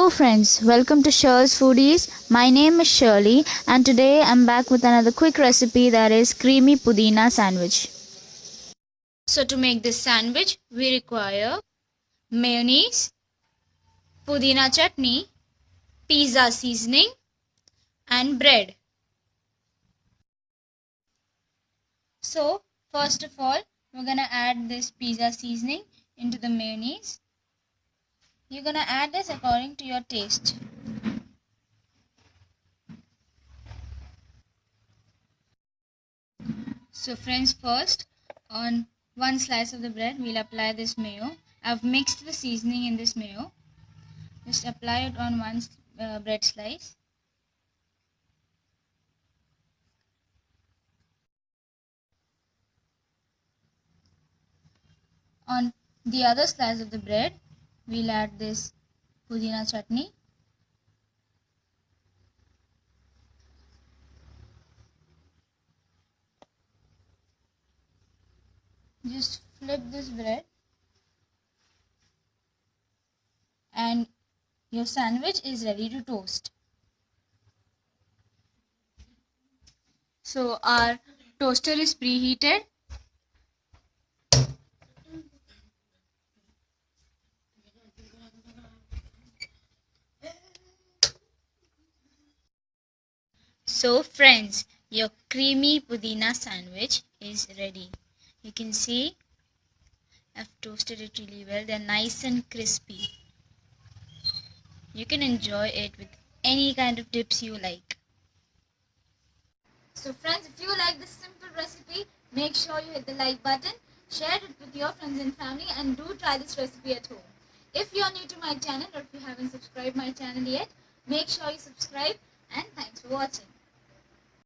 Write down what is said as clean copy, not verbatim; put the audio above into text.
Hello friends, welcome to Shirl's Foodies. My name is Shirley and today I'm back with another quick recipe, that is creamy pudina sandwich. So to make this sandwich, we require mayonnaise, pudina chutney, pizza seasoning and bread. So first of all, we're gonna add this pizza seasoning into the mayonnaise. You're gonna add this according to your taste. So friends, first on one slice of the bread we'll apply this mayo. I've mixed the seasoning in this mayo. Just apply it on one bread slice. On the other slice of the bread we'll add this pudina chutney. Just flip this bread and your sandwich is ready to toast. So our toaster is preheated. So friends, your creamy pudina sandwich is ready. You can see I've toasted it really well. They're nice and crispy. You can enjoy it with any kind of dips you like. So friends, if you like this simple recipe, make sure you hit the like button, share it with your friends and family, and do try this recipe at home. If you are new to my channel or if you haven't subscribed my channel yet, make sure you subscribe, and thanks for watching.